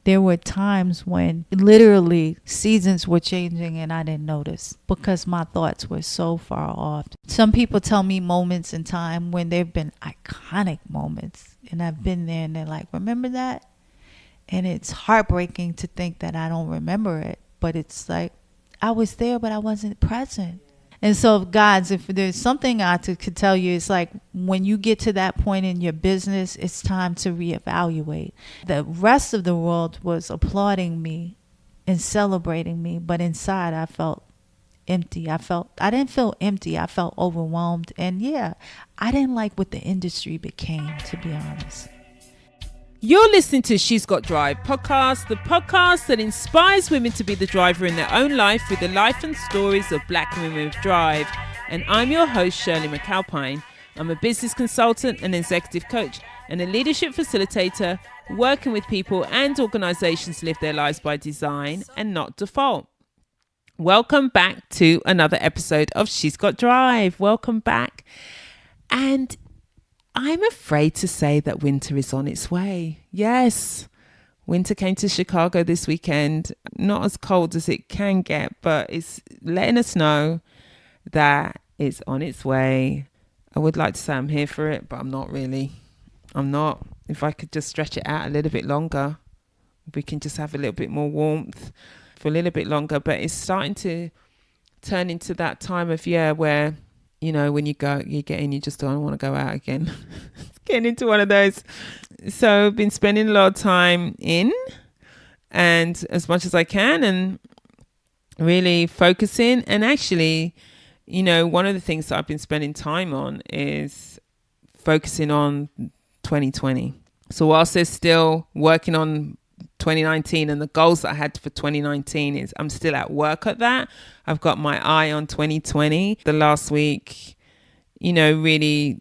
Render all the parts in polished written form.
there were times when literally seasons were changing and I didn't notice because my thoughts were so far off. Some people tell me moments in time when there have been iconic moments and I've been there and they're like, remember that? And it's heartbreaking to think that I don't remember it. But it's like, I was there, but I wasn't present. And so, guys, if there's something I could tell you, it's like when you get to that point in your business, it's time to reevaluate. The rest of the world was applauding me and celebrating me, but inside I felt empty. I didn't feel empty. I felt overwhelmed. And yeah, I didn't like what the industry became, to be honest. You're listening to She's Got Drive podcast, the podcast that inspires women to be the driver in their own life with the life and stories of Black women with drive. And I'm your host, Shirley McAlpine. I'm a business consultant and executive coach and a leadership facilitator working with people and organizations to live their lives by design and not default. Welcome back to another episode of She's Got Drive. Welcome back. And I'm afraid to say that winter is on its way. Yes, winter came to Chicago this weekend. Not as cold as it can get, but it's letting us know that it's on its way. I would like to say I'm here for it, but I'm not really. I'm not. If I could just stretch it out a little bit longer, we can just have a little bit more warmth for a little bit longer. But it's starting to turn into that time of year where, you know, when you get in, you just don't want to go out again. It's getting into one of those. So I've been spending a lot of time in and as much as I can and really focusing. And actually, you know, one of the things that I've been spending time on is focusing on 2020. So whilst there's still working on 2019 and the goals that I had for 2019 is I'm still at work at that. I've got my eye on 2020. The last week, you know, really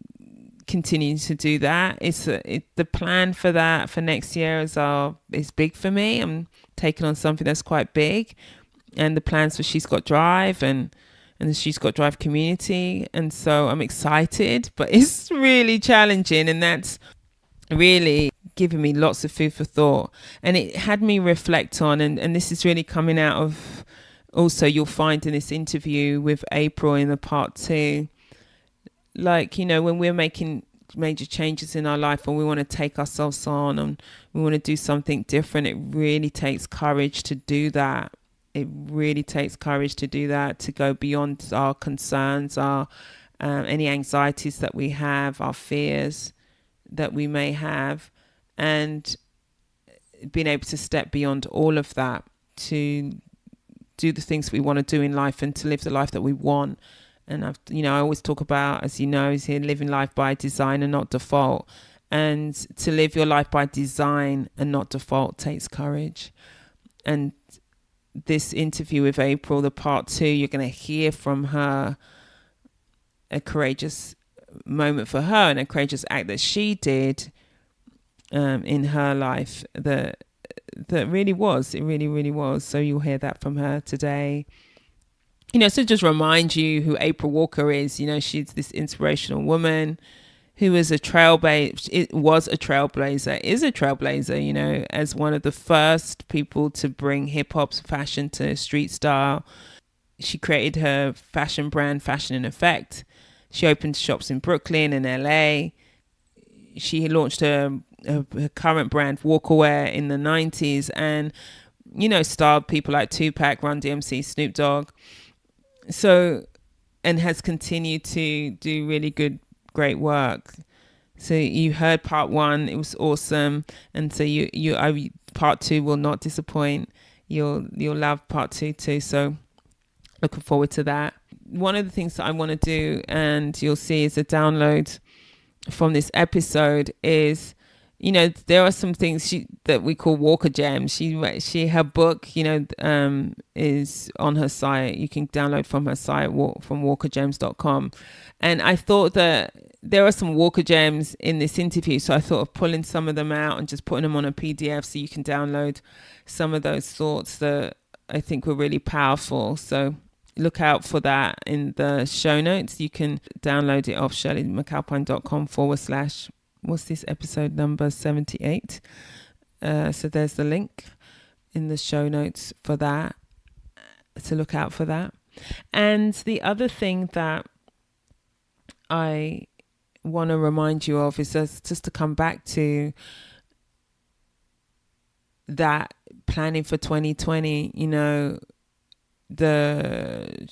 continuing to do that. The plan for that for next year is big for me. I'm taking on something that's quite big, and the plans for She's Got Drive and the She's Got Drive community. And so I'm excited, but it's really challenging, and that's really giving me lots of food for thought. And it had me reflect on, and this is really coming out of, also you'll find in this interview with April in the part 2, like, you know, when we're making major changes in our life and we want to take ourselves on and we want to do something different, it really takes courage to do that. It really takes courage to do that, to go beyond our concerns, our any anxieties that we have, our fears that we may have, and being able to step beyond all of that to do the things we want to do in life and to live the life that we want. And I always talk about, as you know, is here living life by design and not default. And to live your life by design and not default takes courage. And this interview with April, the part 2, you're going to hear from her a courageous moment for her and a courageous act that she did in her life that really was. It really, really was. So you'll hear that from her today. You know, so just remind you who April Walker is. You know, she's this inspirational woman who is a trailblazer, is a trailblazer, you know, as one of the first people to bring hip hop's fashion to street style. She created her fashion brand, Fashion in Effect. She opened shops in Brooklyn and LA. She launched her current brand, Walkaway, in the 90s, and, you know, styled people like Tupac, Run-DMC, Snoop Dogg. So, and has continued to do really great work. So you heard part 1, it was awesome, and so part 2 will not disappoint. You'll love part 2 too. So looking forward to that. One of the things that I want to do, and you'll see is a download from this episode, is, you know, there are some things that we call Walker Gems. Her book, you know, is on her site. You can download from her site, from walkergems.com. And I thought that there are some Walker Gems in this interview, so I thought of pulling some of them out and just putting them on a PDF so you can download some of those thoughts that I think were really powerful. So look out for that in the show notes. You can download it off shirleymcalpine.com/, what's this episode number, 78. So there's the link. in the show notes for that, to look out for that. And the other thing that I want to remind you of is just to come back to that planning for 2020, you know, the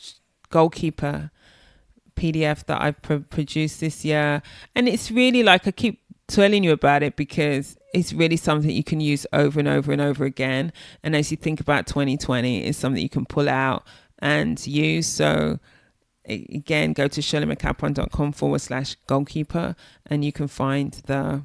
goalkeeper PDF that I produced this year. And it's really like, I keep telling you about it because it's really something you can use over and over and over again. And as you think about 2020, it's something you can pull out and use. So again, go to shirleymccapron.com/goalkeeper and you can find the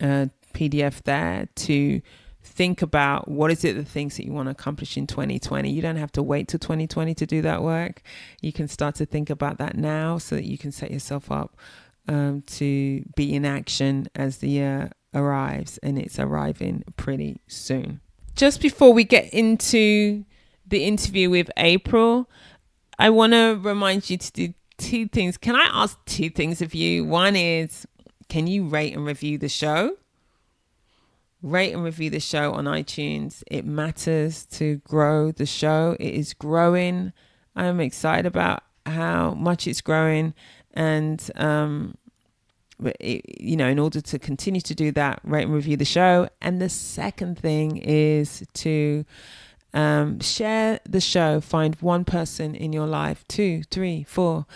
PDF there to think about what is it, the things that you want to accomplish in 2020. You don't have to wait till 2020 to do that work. You can start to think about that now so that you can set yourself up to be in action as the year arrives, and it's arriving pretty soon. Just before we get into the interview with April, I want to remind you to do two things. Can I ask two things of you? One is, can you rate and review the show? Rate and review the show on iTunes. It matters to grow the show. It is growing. I'm excited about how much it's growing. And, in order to continue to do that, rate and review the show. And the second thing is to share the show. Find one person in your life, 2, 3, 4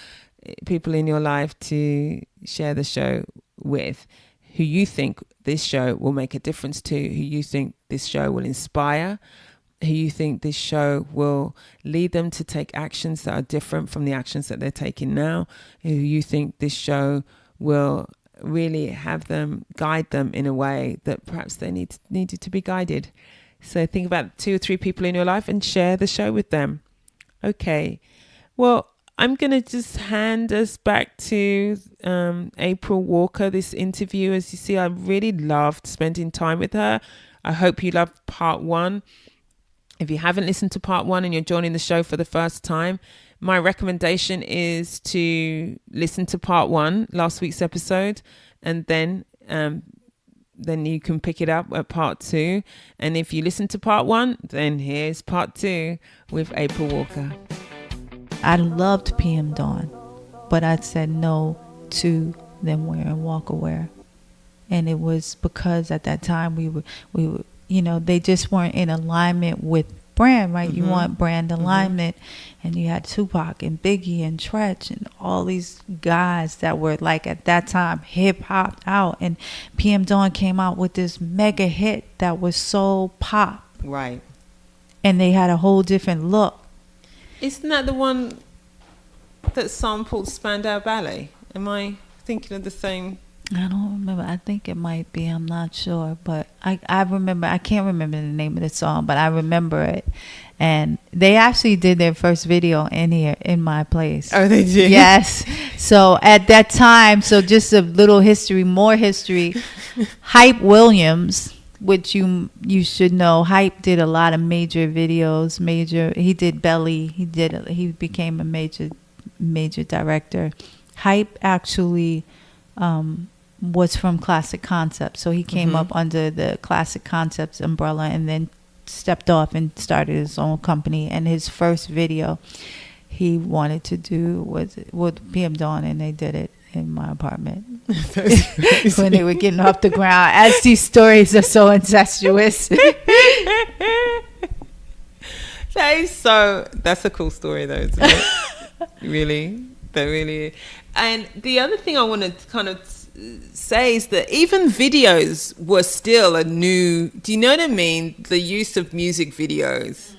people in your life to share the show with, who you think this show will make a difference to, who you think this show will inspire, who you think this show will lead them to take actions that are different from the actions that they're taking now, who you think this show will really have them, guide them in a way that perhaps they needed to be guided. So think about 2 or 3 people in your life and share the show with them. Okay. Well, I'm going to just hand us back to April Walker, this interview. As you see, I really loved spending time with her. I hope you loved part 1. If you haven't listened to part 1 and you're joining the show for the first time, my recommendation is to listen to part 1, last week's episode, and then you can pick it up at part 2. And if you listen to part 1, then here's part 2 with April Walker. I loved PM Dawn, but I said no to them wearing Walkaway. And it was because at that time we were, they just weren't in alignment with brand, right? Mm-hmm. You want brand alignment. Mm-hmm. And you had Tupac and Biggie and Tretch and all these guys that were like at that time hip hop out. And PM Dawn came out with this mega hit that was so pop. Right. And they had a whole different look. Isn't that the one that sampled Spandau Ballet? Am I thinking of the same? I don't remember. I think it might be. I'm not sure. But I remember. I can't remember the name of the song, but I remember it. And they actually did their first video in here, in my place. Oh, they did? Yes. So at that time, so just a little history, more history, Hype Williams, which you should know, Hype did a lot of major videos. He did Belly. He became a major director. Hype actually was from Classic Concepts, so he came up under the Classic Concepts umbrella, and then stepped off and started his own company. And his first video he wanted to do was with PM Dawn, and they did it in my apartment when they were getting off the ground. As these stories are so incestuous. That's a cool story though, isn't it? Really. And the other thing I want to kind of say is that even videos were still a new, do you know what I mean? The use of music videos.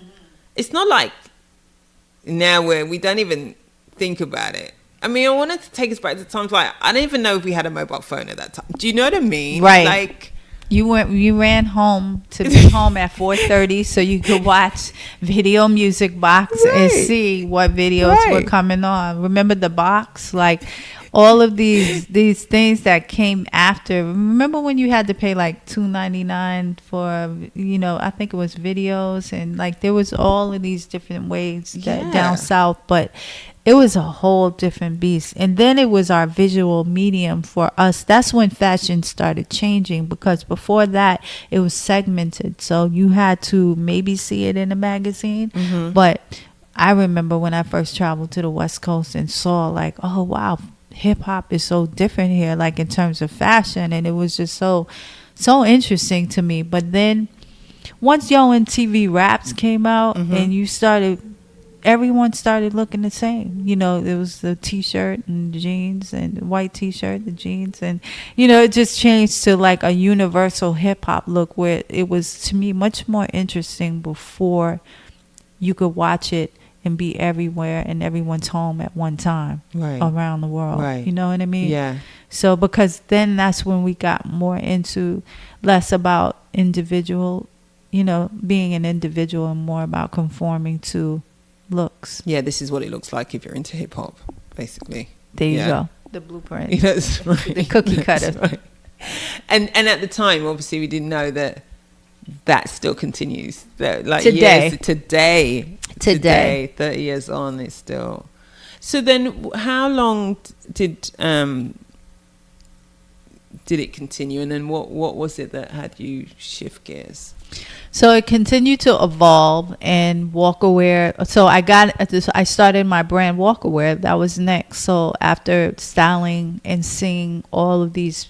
It's not like now where we don't even think about it. I mean, I wanted to take us back to times like, I don't even know if we had a mobile phone at that time. Do you know what I mean? Right. Like, you ran home to be home at 4:30 so you could watch Video Music Box and see what videos were coming on. Remember the box? Like all of these things that came after. Remember when you had to pay like $2.99 for, I think it was videos, and like there was all of these different ways that down south, but it was a whole different beast. And then it was our visual medium for us. That's when fashion started changing, because before that it was segmented. So you had to maybe see it in a magazine. Mm-hmm. But I remember when I first traveled to the West Coast and saw like, oh wow, hip hop is so different here, like in terms of fashion. And it was just so interesting to me. But then once Yo MTV Raps came out, mm-hmm. and everyone started looking the same. There was the t-shirt and the jeans, and the white t-shirt, the jeans, and it just changed to like a universal hip hop look, where it was, to me, much more interesting before you could watch it and be everywhere in everyone's home at one time, right, around the world. Right. You know what I mean? Yeah. So because then that's when we got more into less about individual, being an individual, and more about conforming to looks. Yeah, this is what it looks like if you're into hip hop, basically. There you go. The blueprint. Yeah, that's right. The cookie cutter. Right. And at the time, obviously, we didn't know that still continues. That, like, today. Today, 30 years on, it's still. So then, how long did it continue, and then what was it that had you shift gears? So it continued to evolve, and Walkaway. So I started my brand Walkaway. That was next. So after styling and seeing all of these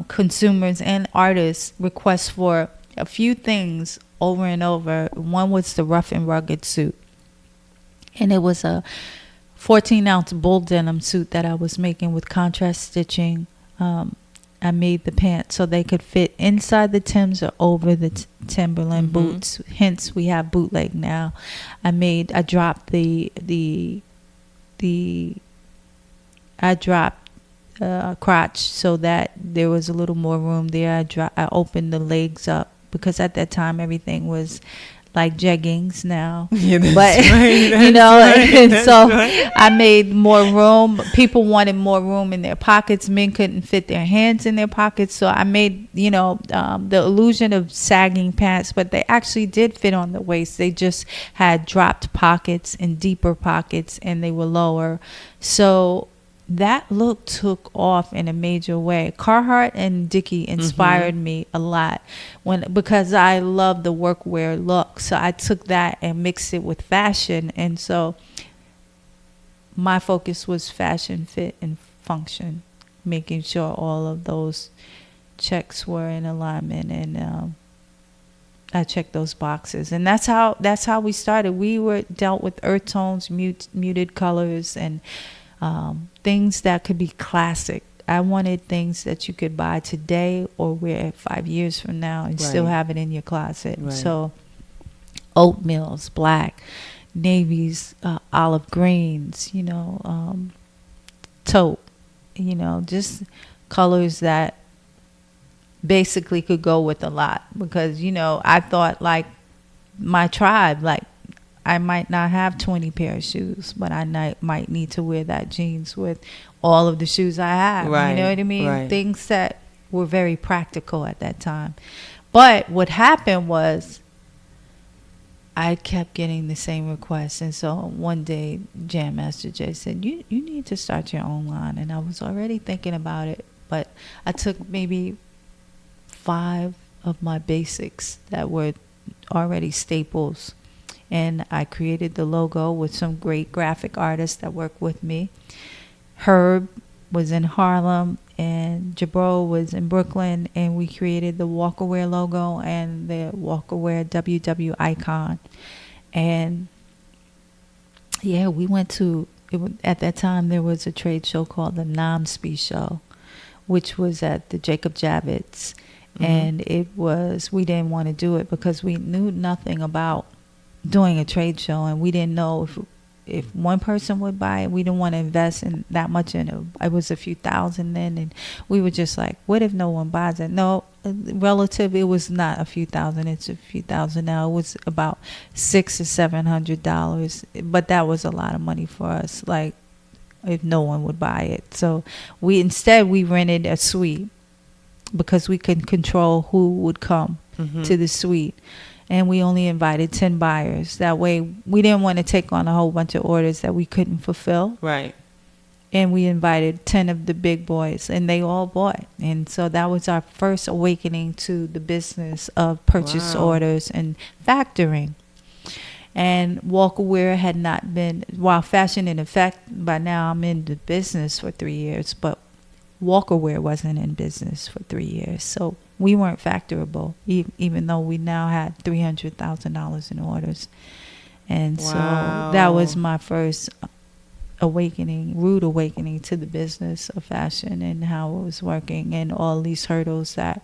consumers and artists request for a few things over and over, one was the rough and rugged suit, and it was a 14-ounce bull denim suit that I was making with contrast stitching. I made the pants so they could fit inside the Timbs or over the Timberland mm-hmm. boots. Hence, we have bootleg now. I dropped crotch so that there was a little more room there. I opened the legs up, because at that time everything was like jeggings now. Yeah, but right, and so right. I made more room. People wanted more room in their pockets. Men couldn't fit their hands in their pockets, so I made the illusion of sagging pants, but they actually did fit on the waist. They just had dropped pockets and deeper pockets, and they were lower. So that look took off in a major way. Carhartt and Dickie inspired mm-hmm. me a lot because I love the workwear look. So I took that and mixed it with fashion. And so my focus was fashion, fit, and function, making sure all of those checks were in alignment. And I checked those boxes. And that's how we started. We dealt with earth tones, muted colors, and things that could be classic. I wanted things that you could buy today or wear 5 years from now and right. still have it in your closet. Right. So oatmeals, black, navies, olive greens, taupe, just colors that basically could go with a lot. Because, I thought like my tribe, like, I might not have 20 pair of shoes, but I might need to wear that jeans with all of the shoes I have. Right. You know what I mean? Right. Things that were very practical at that time. But what happened was I kept getting the same requests. And so one day, Jam Master Jay said, you need to start your own line. And I was already thinking about it. But I took maybe 5 of my basics that were already staples, and I created the logo with some great graphic artists that work with me. Herb was in Harlem, and Jabro was in Brooklyn, and we created the Walkaway logo and the Walkaway WW icon. And yeah, we went to, at that time there was a trade show called the NonStop Show, which was at the Jacob Javits. Mm-hmm. And we didn't want to do it because we knew nothing about doing a trade show, and we didn't know if one person would buy it. We didn't want to invest in that much in it. It was a few thousand then, and we were just like, what if no one buys it? No, relative, it was not a few thousand, it's a few thousand now. It was about $600 or $700, but that was a lot of money for us. Like, if no one would buy it. So we rented a suite because we could control who would come to the suite. And we only invited 10 buyers. That way we didn't want to take on a whole bunch of orders that we couldn't fulfill. Right. And we invited 10 of the big boys, and they all bought. And so that was our first awakening to the business of purchase orders and factoring. And Walkaway had not been, while Fashion in Effect, by now I'm in the business for 3 years, but Walkaway wasn't in business for 3 years. So we weren't factorable, even though we now had $300,000 in orders. And so that was my first rude awakening to the business of fashion and how it was working, and all these hurdles that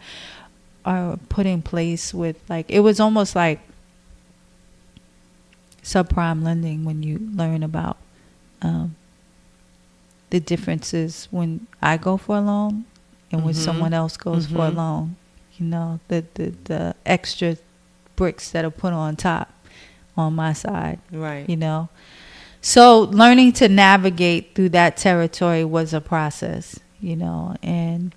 are put in place with, like, it was almost like subprime lending when you learn about the differences when I go for a loan and when someone else goes for a loan. You know, the extra bricks that are put on top on my side. Right. You know. So learning to navigate through that territory was a process, you know. And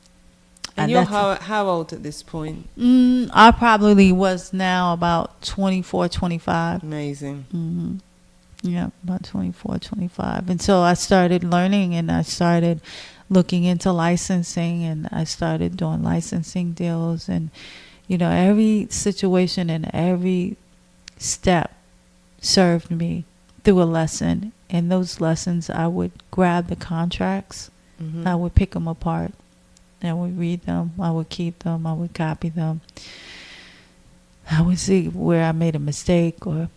you're how old at this point? I probably was now about 24, 25. Amazing. Yeah, about 24, 25. And so I started learning, and I started looking into licensing, and I started doing licensing deals. And, you know, every situation and every step served me through a lesson. And those lessons, I would grab the contracts, I would pick them apart, I would read them, I would keep them, I would copy them. I would see where I made a mistake or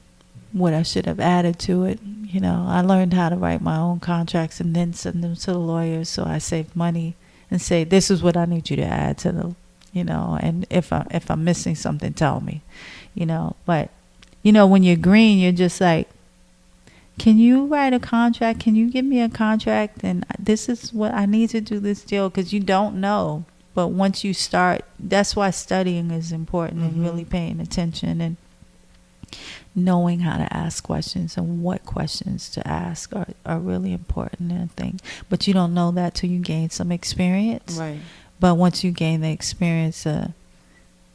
what I should have added to it. You know, I learned how to write my own contracts and then send them to the lawyers, so I saved money, and say, this is what I need you to add to the, you know, and if I'm missing something, tell me, you know. But, you know, when you're green, you're just like, can you write a contract? Can you give me a contract? And this is what I need to do this deal, because you don't know. But once you start, that's why studying is important, and really paying attention and knowing how to ask questions and what questions to ask are really important, I think. But you don't know that till you gain some experience. Right. But once you gain the experience, the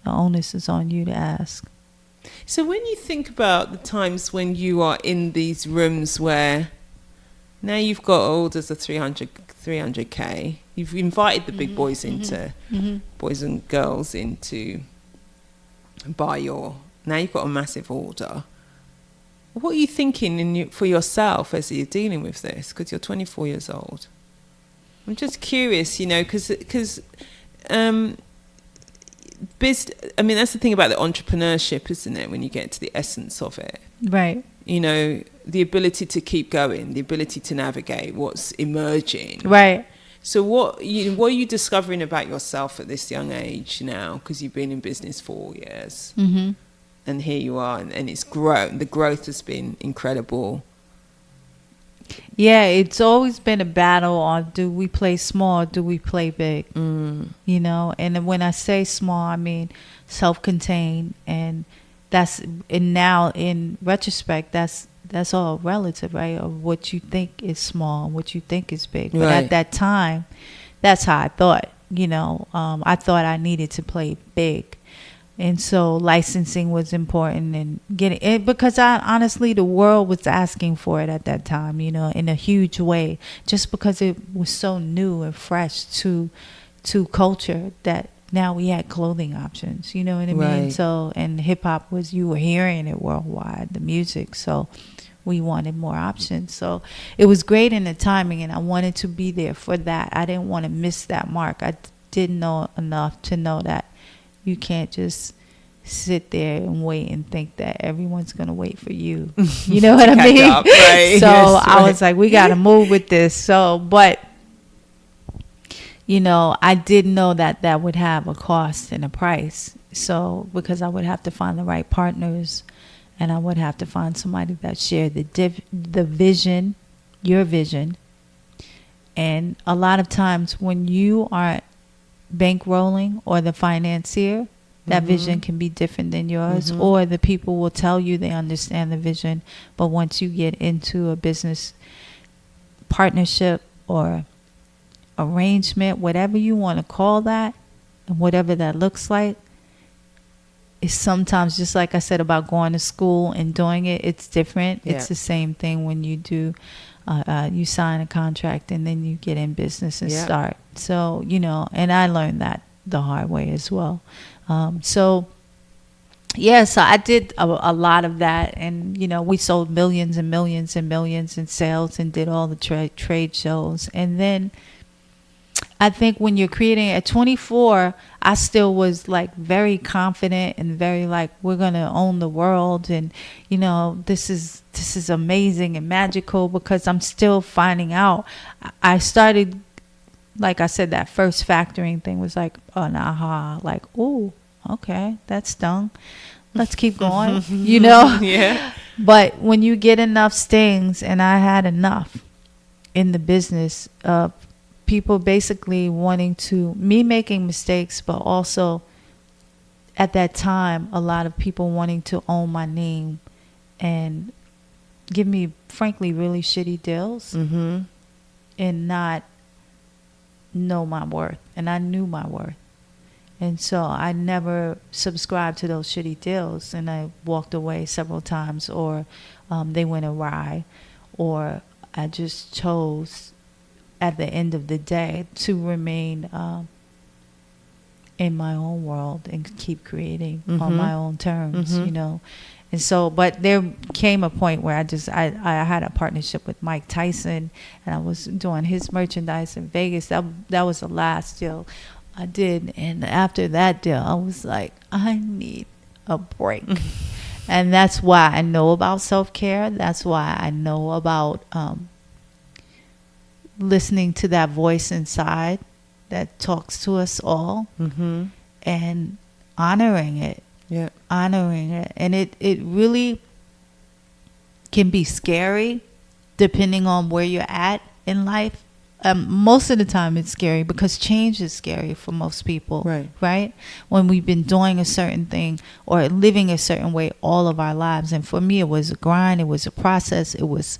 onus is on you to ask. So when you think about the times when you are in these rooms where now you've got orders of 300K, you've invited the big boys into, boys and girls into buy now you've got a massive order. What are you thinking for yourself as you're dealing with this? Because you're 24 years old. I'm just curious, you know, because I mean, that's the thing about the entrepreneurship, isn't it? When you get to the essence of it. Right. You know, the ability to keep going, the ability to navigate what's emerging. Right. So what are you discovering about yourself at this young age now? Because you've been in business 4 years. And here you are, and it's grown. The growth has been incredible. Yeah, it's always been a battle on, do we play small or do we play big? You know, and when I say small, I mean self-contained, and now in retrospect, that's all relative, right? Of what you think is small and what you think is big. But at that time, that's how I thought. You know, I thought I needed to play big. And so licensing was important, and getting it, because honestly, the world was asking for it at that time, you know, in a huge way, just because it was so new and fresh to culture, that now we had clothing options, you know what I mean? So, and hip hop you were hearing it worldwide, the music. So we wanted more options. So it was great in the timing, and I wanted to be there for that. I didn't want to miss that mark. I didn't know enough to know that you can't just sit there and wait and think that everyone's going to wait for you. You know what I mean? Up, right? So yes, I was like, we got to move with this. So, but, you know, I didn't know that would have a cost and a price. So, because I would have to find the right partners, and I would have to find somebody that shared the vision, your vision. And a lot of times when you are bankrolling or the financier, that vision can be different than yours, or the people will tell you they understand the vision, but once you get into a business, partnership or arrangement, whatever you want to call that, and whatever that looks like, is sometimes, just like I said about going to school and doing it, it's different. Yeah. It's the same thing when you do, you sign a contract and then you get in business and start. So, you know, and I learned that the hard way as well. So I did a lot of that, and you know, we sold millions and millions and millions in sales and did all the trade shows. And then I think when you're creating at 24, I still was like very confident and very like, we're gonna own the world, and you know, this is amazing and magical, because I'm still finding out. I started, like I said, that first factoring thing was like an aha, like, ooh, okay, that stung. Let's keep going, you know? Yeah. But when you get enough stings, and I had enough in the business of people basically wanting to, me making mistakes, but also at that time, a lot of people wanting to own my name and give me, frankly, really shitty deals and not know my worth. And I knew my worth. And so I never subscribed to those shitty deals, and I walked away several times, or they went awry, or I just chose at the end of the day to remain in my own world and keep creating on my own terms, you know. And so, but there came a point where I had a partnership with Mike Tyson, and I was doing his merchandise in Vegas. That was the last deal I did. And after that deal, I was like, I need a break. And that's why I know about self-care. That's why I know about listening to that voice inside that talks to us all, and honoring it. Yeah. Honoring it. And it really can be scary depending on where you're at in life. Most of the time it's scary because change is scary for most people, right? When we've been doing a certain thing or living a certain way all of our lives. And for me, it was a grind. It was a process. It was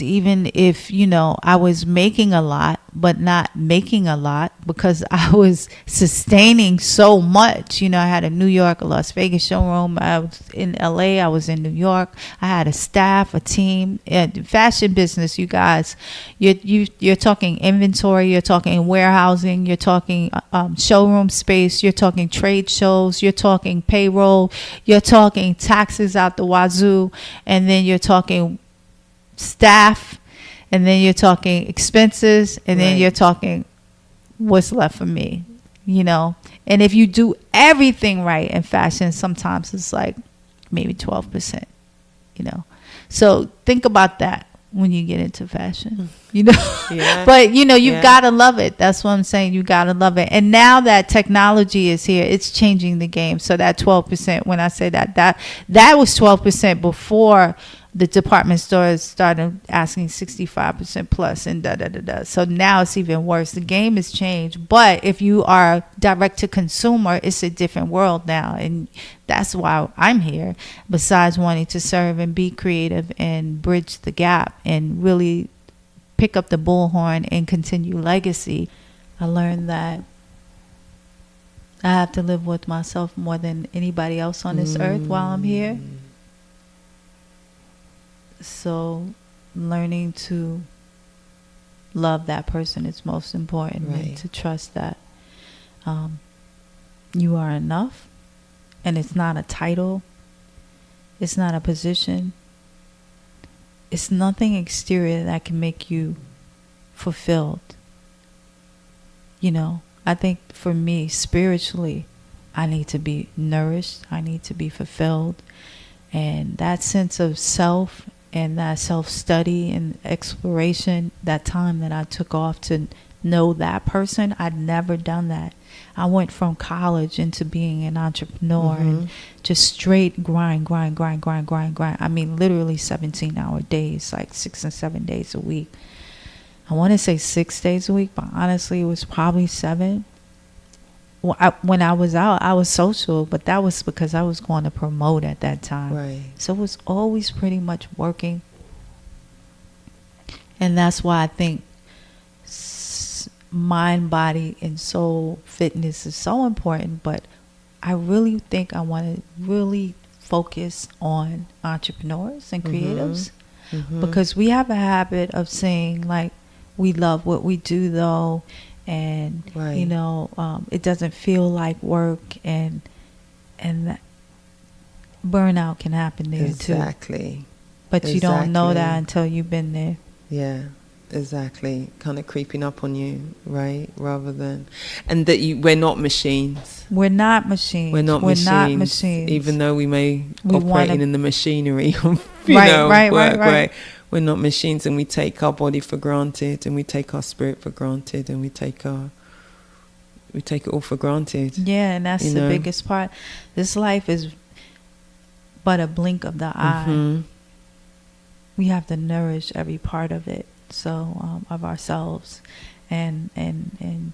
even if, you know, I was making a lot, but not making a lot because I was sustaining so much. You know, I had a New York, a Las Vegas showroom. I was in LA. I was in New York. I had a staff, a team. Fashion business, you guys, you're talking inventory, you're talking warehousing, you're talking showroom space, you're talking trade shows, you're talking payroll, you're talking taxes out the wazoo, and then you're talking staff, and then you're talking expenses, and then you're talking what's left for me, you know. And if you do everything right in fashion, sometimes it's like maybe 12%, you know. So think about that when you get into fashion, you know. But you know, you've got to love it. That's what I'm saying. You got to love it. And now that technology is here, it's changing the game. So that 12%, when I say that was 12% before the department stores started asking 65% plus and da. So now it's even worse. The game has changed. But if you are direct to consumer, it's a different world now. And that's why I'm here, besides wanting to serve and be creative and bridge the gap and really pick up the bullhorn and continue legacy. I learned that I have to live with myself more than anybody else on this earth while I'm here. So learning to love that person is most important, and to trust that you are enough, and it's not a title, it's not a position, it's nothing exterior that can make you fulfilled. You know, I think for me, spiritually, I need to be nourished, I need to be fulfilled, and that sense of self and that self-study and exploration, that time that I took off to know that person, I'd never done that. I went from college into being an entrepreneur and just straight grind. I mean, literally 17-hour days, like 6 and 7 days a week. I want to say 6 days a week, but honestly, it was probably 7. When I was out, I was social, but that was because I was going to promote at that time. So it was always pretty much working. And that's why I think mind, body, and soul fitness is so important. But I really think I want to really focus on entrepreneurs and creatives, because we have a habit of saying, like, we love what we do though, and you know, it doesn't feel like work, and that burnout can happen there too. Exactly. But you don't know that until you've been there. Yeah, exactly. Kind of creeping up on you, right? Rather than, and that we're not machines. We're not machines. We're not machines. Even though we may operate in the machinery of, work. We're not machines, and we take our body for granted, and we take our spirit for granted, and we take it all for granted. Yeah, and that's the biggest part. This life is but a blink of the eye. We have to nourish every part of it, so of ourselves, and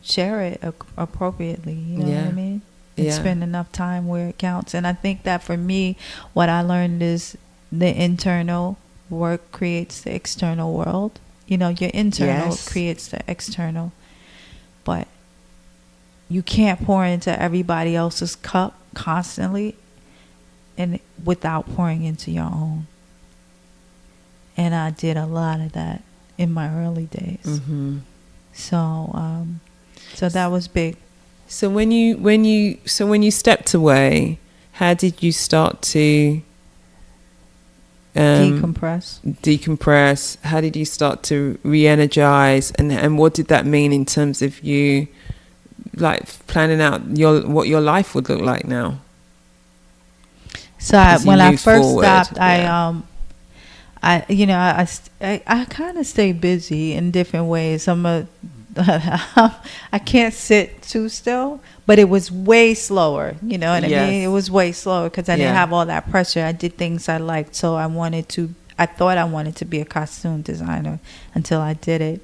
share it appropriately. You know what I mean? And spend enough time where it counts. And I think that for me, what I learned is the internal work creates the external world. You know, your internal creates the external, but you can't pour into everybody else's cup constantly, and without pouring into your own. And I did a lot of that in my early days. So that was big. So when you stepped away, how did you start to decompress? How did you start to re-energize, and what did that mean in terms of you, like, planning out what your life would look like now? So when I first stopped, I kind of stay busy in different ways. I can't sit too still, but it was way slower. You know what I mean? It was way slower because I didn't have all that pressure. I did things I liked, so I thought I wanted to be a costume designer until I did it.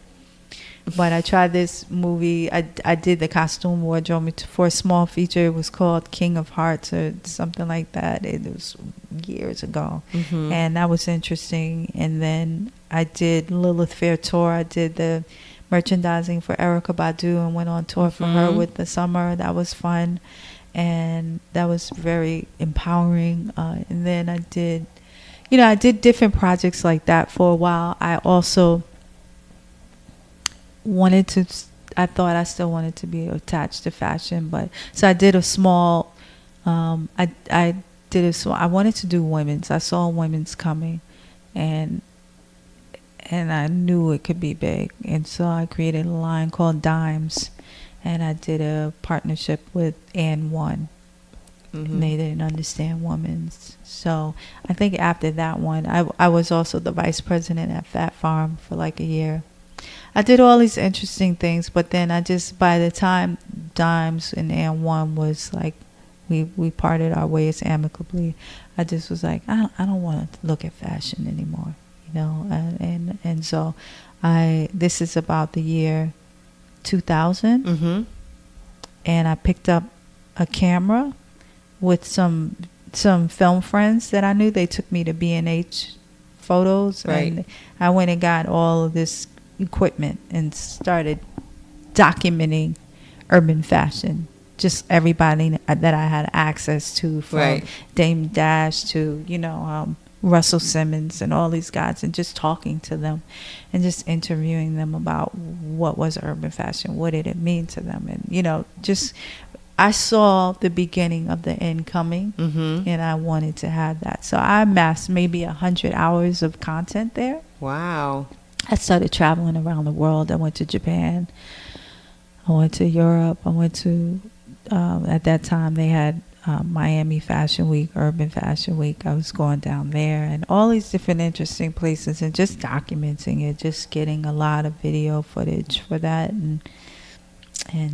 But I tried this movie. I did the costume wardrobe for a small feature. It was called King of Hearts or something like that. It was years ago. And that was interesting. And then I did Lilith Fair Tour. I did the merchandising for Erykah Badu and went on tour for her with the summer. That was fun. And that was very empowering. And then I did different projects like that for a while. I also I thought I still wanted to be attached to fashion, but so I did a small, I wanted to do women's. I saw women's coming, and I knew it could be big, and so I created a line called Dimes, and I did a partnership with And One. And they didn't understand women's, so I think after that one, I was also the vice president at Fat Farm for like a year. I did all these interesting things, but then by the time Dimes and One was like, we parted our ways amicably, I just was like, I don't want to look at fashion anymore, you know, and so this is about the year 2000, and I picked up a camera with some film friends that I knew. They took me to B&H Photos, and I went and got all of this equipment and started documenting urban fashion, just everybody that I had access to, from Dame Dash to Russell Simmons and all these guys, and just talking to them and just interviewing them about what was urban fashion, what did it mean to them, and just I saw the beginning of the end coming, and I wanted to have that, so I amassed maybe 100 hours of content there. Wow. I started traveling around the world. I went to Japan. I went to Europe. I went to, at that time, they had Miami Fashion Week, Urban Fashion Week. I was going down there and all these different interesting places and just documenting it, just getting a lot of video footage for that. And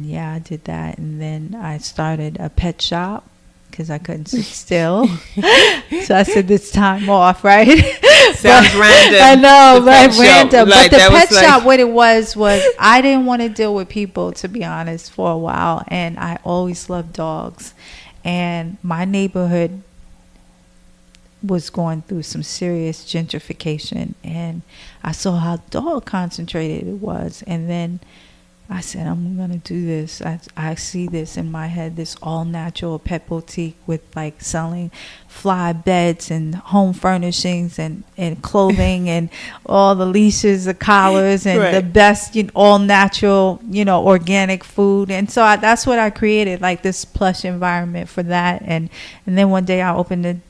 yeah, I did that. And then I started a pet shop because I couldn't sit still. So I said, this time off, right? Sounds random. I know, right? Random. Like, but the pet shop, what it was I didn't want to deal with people, to be honest, for a while. And I always loved dogs. And my neighborhood, was going through some serious gentrification, and I saw how dog concentrated it was, and then I said, I'm gonna do this. I see this in my head, this all natural pet boutique with like selling fly beds and home furnishings and clothing and all the leashes, the collars, and right. the best, all natural, organic food. And so that's what I created, like this plush environment for that. And then one day I opened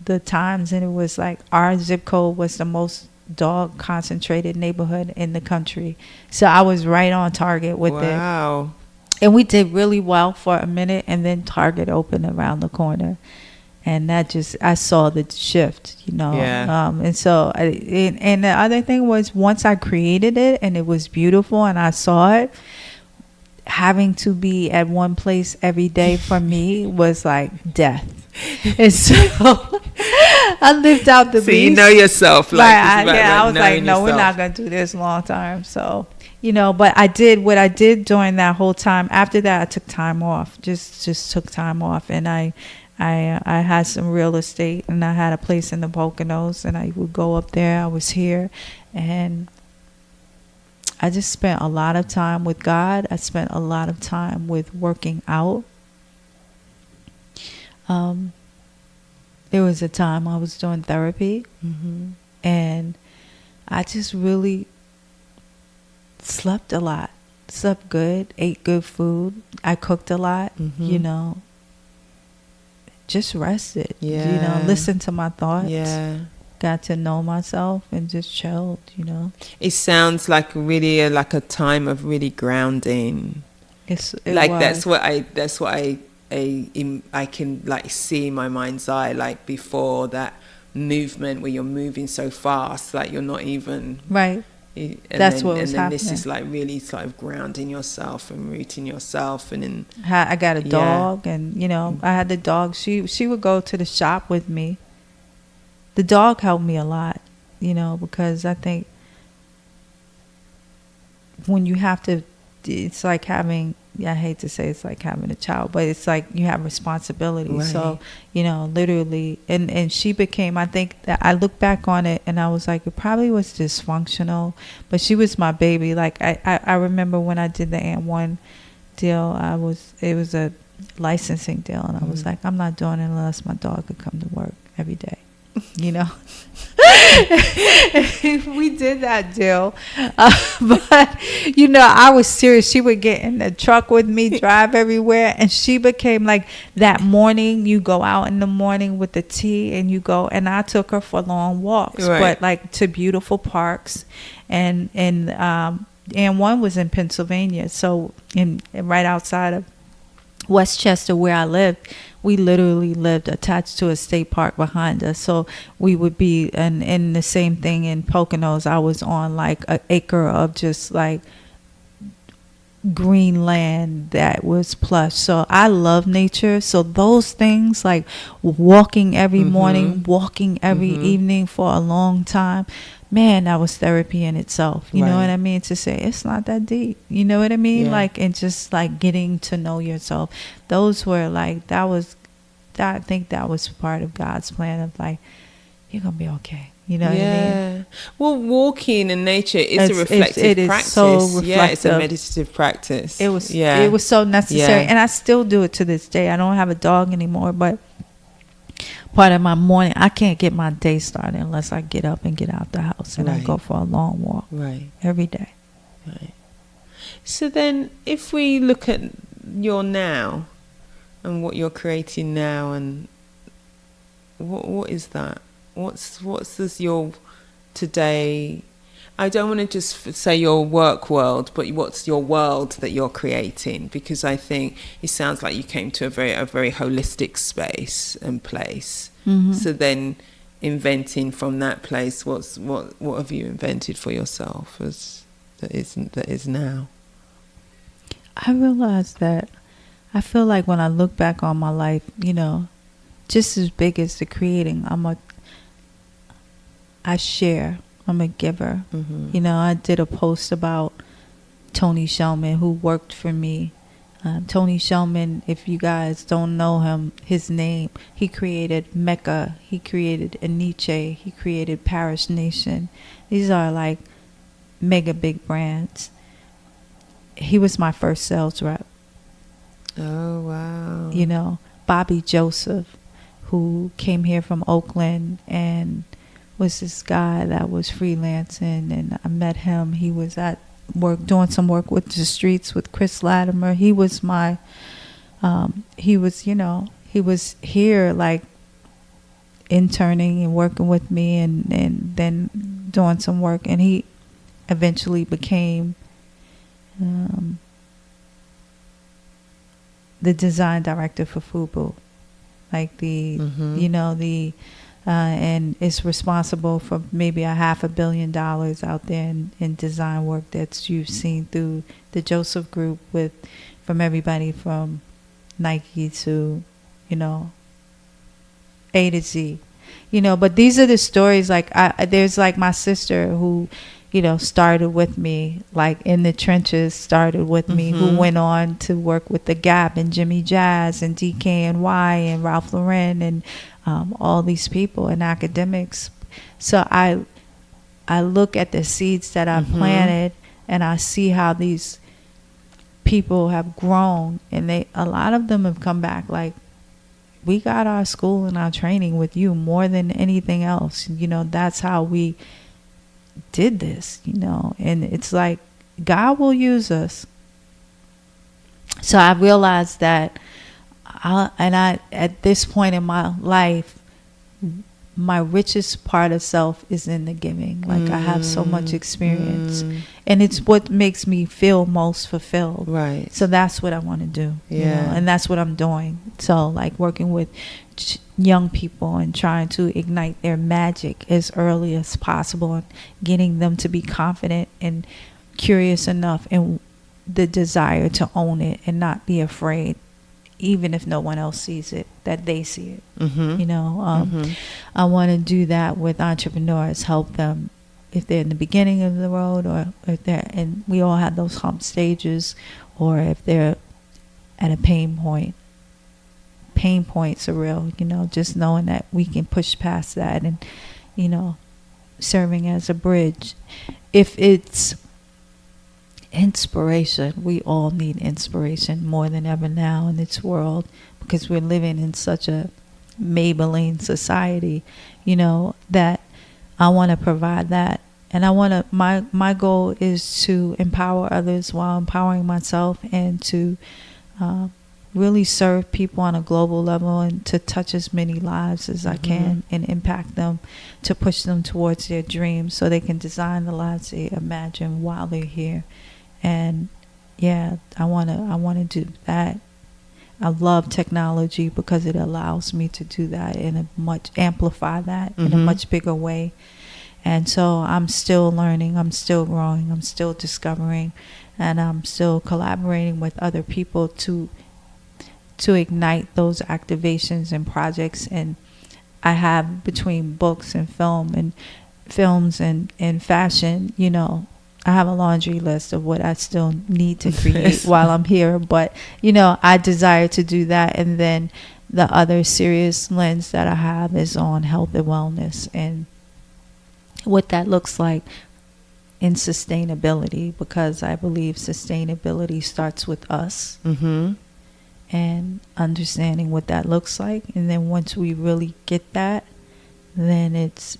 the Times, and it was like our zip code was the most dog concentrated neighborhood in the country. So I was right on target with it. Wow. And we did really well for a minute, and then Target opened around the corner, and that I saw the shift, Yeah. And so and the other thing was, once I created it and it was beautiful and I saw it, having to be at one place every day for me was like death. And so I lived out the beast. So you know yourself. I was like, no, we're not going to do this long term. So, but what I did during that whole time, after that, I took time off, just took time off. And I had some real estate, and I had a place in the Poconos, and I would go up there. I was here, and I just spent a lot of time with God. I spent a lot of time with working out. There was a time I was doing therapy, and I just really slept a lot, slept good, ate good food. I cooked a lot, just rested, listened to my thoughts. Yeah. Got to know myself and just chilled, It sounds like really like a time of really grounding. That's what I can like see in my mind's eye, like before that movement where you're moving so fast, like you're not even right. That's what was happening. And then this is like really sort of grounding yourself and rooting yourself. And then I got a dog, and I had the dog. She would go to the shop with me. The dog helped me a lot, because I think when you have to, it's like having, I hate to say it's like having a child, but it's like you have responsibility. Right. So, literally, and she became, I think that I look back on it and I was like, it probably was dysfunctional, but she was my baby. Like I remember when I did the AND1 deal, it was a licensing deal, and I was like, I'm not doing it unless my dog could come to work every day. We did that deal, but I was serious. She would get in the truck with me, drive everywhere, and she became like that morning. You go out in the morning with the tea, and you go, and I took her for long walks, right. But like to beautiful parks, and one was in Pennsylvania, so right outside of Westchester, where I lived. We literally lived attached to a state park behind us. So we would be, and in the same thing in Poconos, I was on like an acre of just like green land that was plush. So I love nature. So those things, like walking every morning, walking every evening for a long time, man, that was therapy in itself. You know what I mean? To say it's not that deep. You know what I mean? Yeah. Like, and just like getting to know yourself. Those were like, I think that was part of God's plan of like, you're going to be okay. You know what I mean? Well, walking in nature is a reflective practice. So reflective. Yeah, it's a meditative practice. It was so necessary. And I still do it to this day. I don't have a dog anymore, but part of my morning, I can't get my day started unless I get up and get out the house and I go for a long walk every day. Right. So then if we look at your now and what you're creating now, and what is that? What's this your today? I don't want to just say your work world, but what's your world that you're creating? Because I think it sounds like you came to a very holistic space and place. Mm-hmm. So then, inventing from that place, what have you invented for yourself that is now? I realized that I feel like when I look back on my life, just as big as the creating, I share. I'm a giver. Mm-hmm. I did a post about Tony Shellman, who worked for me Tony Shellman, if you guys don't know him, his name, he created Mecca, he created Aniche, he created Parish Nation. These are like mega big brands. He was my first sales rep. Oh, wow. You know, Bobby Joseph, who came here from Oakland and was this guy that was freelancing, and I met him. He was at work, doing some work with the streets with Chris Latimer. He was my, he was here like interning and working with me, and then doing some work, and he eventually became the design director for FUBU, like the and is responsible for maybe $500 million out there in design work that you've seen through the Joseph Group, from everybody from Nike to, A to Z, but these are the stories. Like there's like my sister who, started with me, like in the trenches, started with me, who went on to work with the Gap and Jimmy Jazz and DKNY and Ralph Lauren and all these people and academics. So I look at the seeds that I planted, and I see how these people have grown, and a lot of them have come back like, we got our school and our training with you more than anything else. That's how we did this, and it's like God will use us. So I realized that at this point in my life, my richest part of self is in the giving. Like I have so much experience, and it's what makes me feel most fulfilled. Right. So that's what I want to do. Yeah. And that's what I'm doing. So like working with young people and trying to ignite their magic as early as possible, and getting them to be confident and curious enough and the desire to own it and not be afraid, even if no one else sees it, that they see it. I want to do that with entrepreneurs, help them if they're in the beginning of the road, or if they're, and we all have those hump stages, or if they're at a pain point. Pain points are real, just knowing that we can push past that, and, serving as a bridge. If it's inspiration, we all need inspiration more than ever now in this world, because we're living in such a Maybelline society, that I want to provide that. And my goal is to empower others while empowering myself, and to really serve people on a global level, and to touch as many lives as I can, and impact them, to push them towards their dreams so they can design the lives they imagine while they're here. And yeah, I want to do that. I love technology because it allows me to do that amplify that in a much bigger way. And so I'm still learning, I'm still growing, I'm still discovering, and I'm still collaborating with other people to ignite those activations and projects. And I have, between books and films and fashion, I have a laundry list of what I still need to create while I'm here. But, I desire to do that. And then the other serious lens that I have is on health and wellness, and what that looks like in sustainability, because I believe sustainability starts with us. And understanding what that looks like. And then once we really get that, then it's,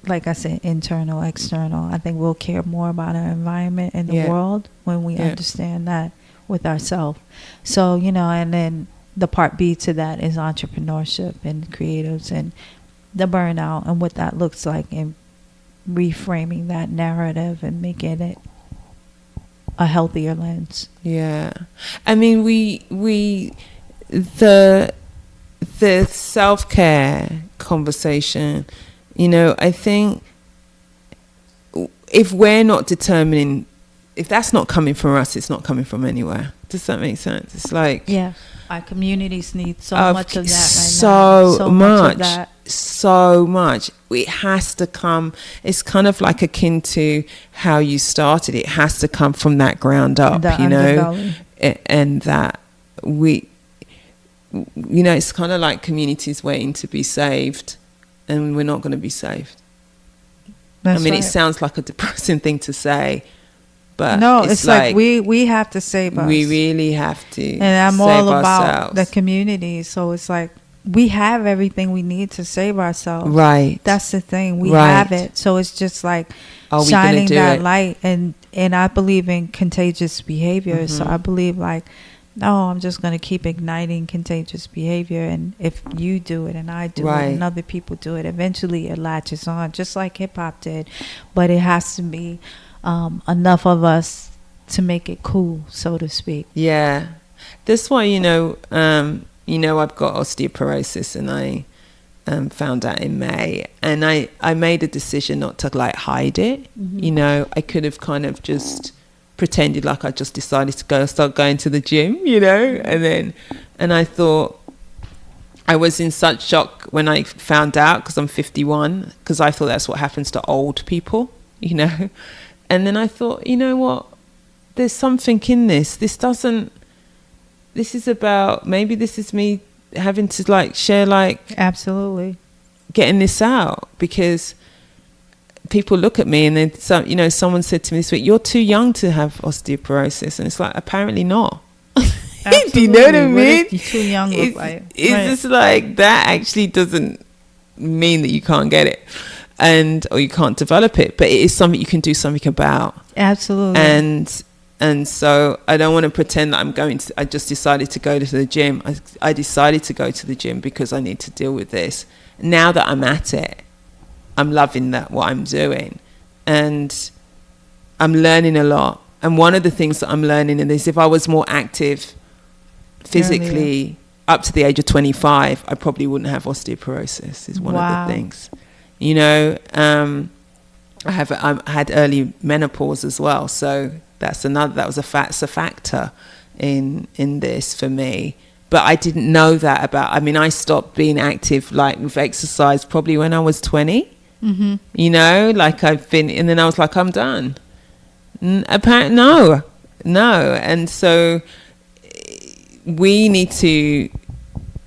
like I said, internal, external. I think we'll care more about our environment and the world when we understand that with ourselves. So, and then the part B to that is entrepreneurship and creatives, and the burnout, and what that looks like, and reframing that narrative and making it a healthier lens. Yeah. I mean, the self-care conversation, I think if we're not determining, if that's not coming from us, it's not coming from anywhere. Does that make sense? It's like, yeah, our communities need so much of that so much. It has to come. It's kind of like akin to how you started. It has to come from that ground up, and that we, you know, it's kind of like communities waiting to be saved, and we're not going to be saved. That's I mean, right. it sounds like a depressing thing to say, but no, it's like we have to save us. We really have to. And I'm save all about ourselves. the community. So it's like we have everything we need to save ourselves. Right. That's the thing. We Right. have it. So it's just like Are we shining gonna do that it? light. And I believe in contagious behavior. So Mm-hmm. I believe like, no, I'm just going to keep igniting contagious behavior. And if you do it and I do Right. it and other people do it, eventually it latches on, just like hip hop did. But it has to be enough of us to make it cool, so to speak. Yeah. That's why, you know, I've got osteoporosis, and I found out in May, and I made a decision not to like hide it. Mm-hmm. You know, I could have kind of just pretended like I just decided to start going to the gym, you know, and I thought, I was in such shock when I found out, because I'm 51, because I thought that's what happens to old people, you know. And then I thought, you know what, there's something in this. This is about, maybe this is me having to like share, like Absolutely. getting this out, because people look at me and then someone said to me this week, you're too young to have osteoporosis, and it's like, apparently not. Do you know what I mean? You're too young. It's Right. just like, that actually doesn't mean that you can't get it, or you can't develop it, but it is something you can do something about. Absolutely. And so I don't want to pretend that I just decided to go to the gym. I decided to go to the gym because I need to deal with this. Now that I'm at it, I'm loving what I'm doing, and I'm learning a lot. And one of the things that I'm learning is, if I was more active physically up to the age of 25, I probably wouldn't have osteoporosis, is one of the things. You know, I had early menopause as well, so that was a factor in this for me. But I didn't know that I stopped being active, like with exercise, probably when I was 20. Mm-hmm. You know, like and then I was like, I'm done. Apparently, no. And so we need to,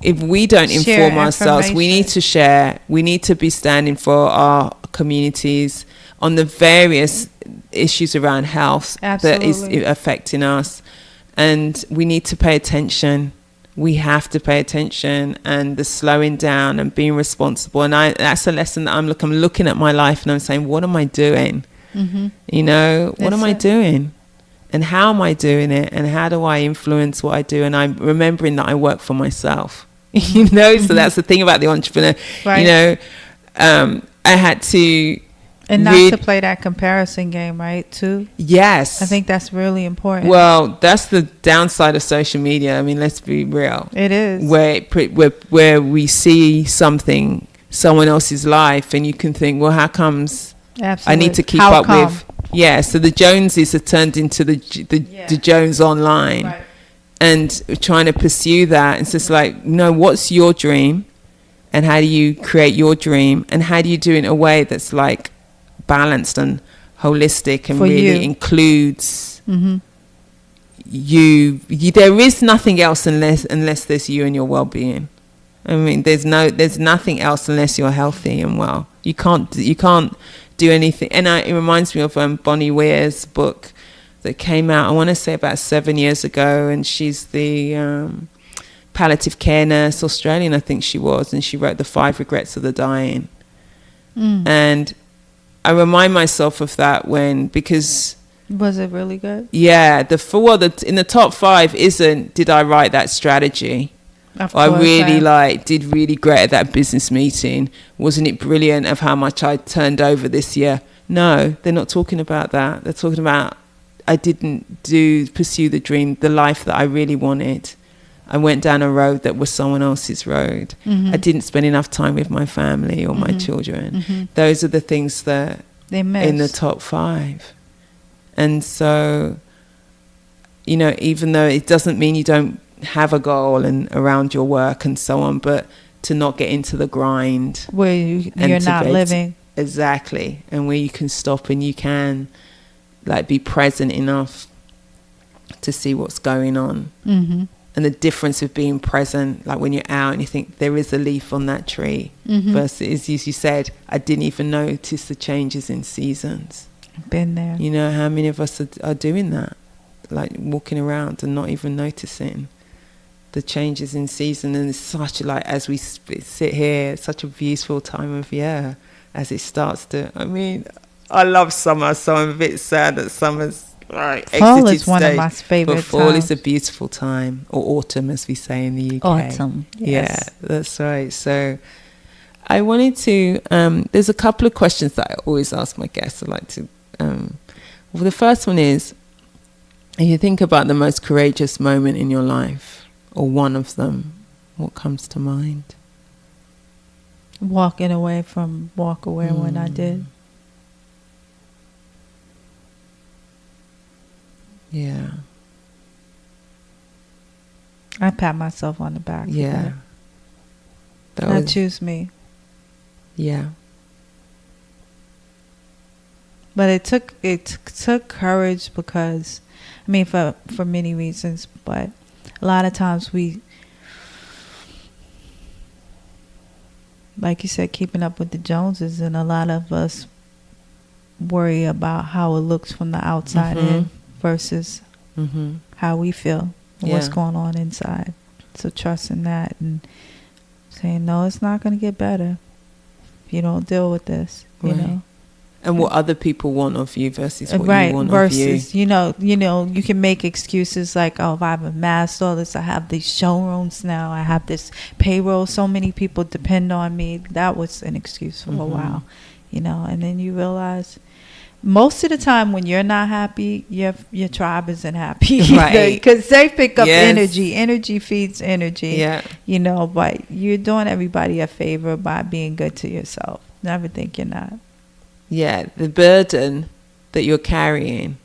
if we don't Share inform ourselves, we need to share. We need to be standing for our communities on the various issues around health that is affecting us, and we need to pay attention. We have to pay attention, and the slowing down and being responsible. And that's a lesson that I'm looking at my life, and I'm saying, what am I doing? Mm-hmm. You know, what am I doing? And how am I doing it? And how do I influence what I do? And I'm remembering that I work for myself, you know, so that's the thing about the entrepreneur, right. You know, I had to, and not to play that comparison game, right? Too. Yes. I think that's really important. Well, that's the downside of social media. I mean, let's be real. It is. Where we see someone else's life, and you can think, well, how comes I need to keep up with? Yeah. So the Joneses have turned into the Jones online, right. And trying to pursue that. It's just like, no, what's your dream? And how do you create your dream? And how do you do it in a way that's like balanced and holistic and really includes you? There is nothing else unless there's you and your well-being. I mean, there's nothing else unless you're healthy and well. You can't do anything. And it reminds me of Bonnie Ware's book that came out, I want to say about 7 years ago, and she's the palliative care nurse, Australian I think she was, and she wrote The 5 Regrets of the Dying. And I remind myself of that because... Was it really good? Yeah, in the top 5 isn't, did I write that strategy? I really did really great at that business meeting. Wasn't it brilliant of how much I turned over this year? No, they're not talking about that. They're talking about, I didn't pursue the dream, the life that I really wanted. I went down a road that was someone else's road. I didn't spend enough time with my family or my children. Those are the things that they miss in the top 5. And so, you know, even though it doesn't mean you don't have a goal and around your work and so on, but to not get into the grind where you're not living. Exactly. And where you can stop and you can like be present enough to see what's going on. Mm-hmm. And the difference of being present, like when you're out and you think there is a leaf on that tree, versus, as you said, I didn't even notice the changes in seasons. Been there. You know, how many of us are doing that? Like walking around and not even noticing the changes in season. And it's such, like, as we sit here, it's such a beautiful time of year as it starts to, I mean, I love summer, so I'm a bit sad that summer's right. Fall is one of my favorite times. Fall is a beautiful time, or autumn, as we say in the UK. Autumn, yes. Yeah, that's right. So I wanted to, there's a couple of questions that I always ask my guests. I like to, well, the first one is, if you think about the most courageous moment in your life, or one of them, what comes to mind? Walking away from Walkaway when I did. Yeah. I pat myself on the back. Yeah. I choose me. Yeah. But it took courage because, I mean, for many reasons, but a lot of times we, like you said, keeping up with the Joneses, and a lot of us worry about how it looks from the outside in versus how we feel and what's going on inside. So trusting that and saying, no, it's not going to get better if you don't deal with this, you know. And what other people want of you versus what you want versus, of you. You know, you can make excuses like, oh, if I have amassed all this, I have these showrooms now, I have this payroll, so many people depend on me. That was an excuse for a while, you know. And then you realize most of the time when you're not happy, your tribe isn't happy either, because they pick up energy. Energy feeds energy, you know. But you're doing everybody a favor by being good to yourself. Never think you're not. Yeah, the burden that you're carrying,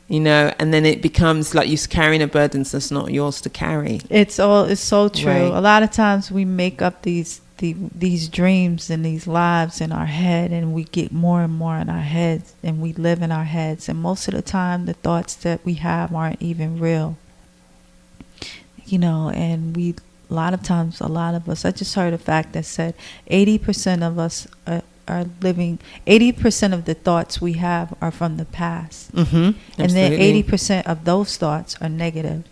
you know, and then it becomes like you're carrying a burden that's not yours to carry. It's so true. Right. A lot of times we make up these dreams and these lives in our head, and we get more and more in our heads, and we live in our heads. And most of the time, the thoughts that we have aren't even real, you know. And a lot of times, a lot of us, I just heard a fact that said 80% of us are living, 80% of the thoughts we have are from the past. And then 80% of those thoughts are negative.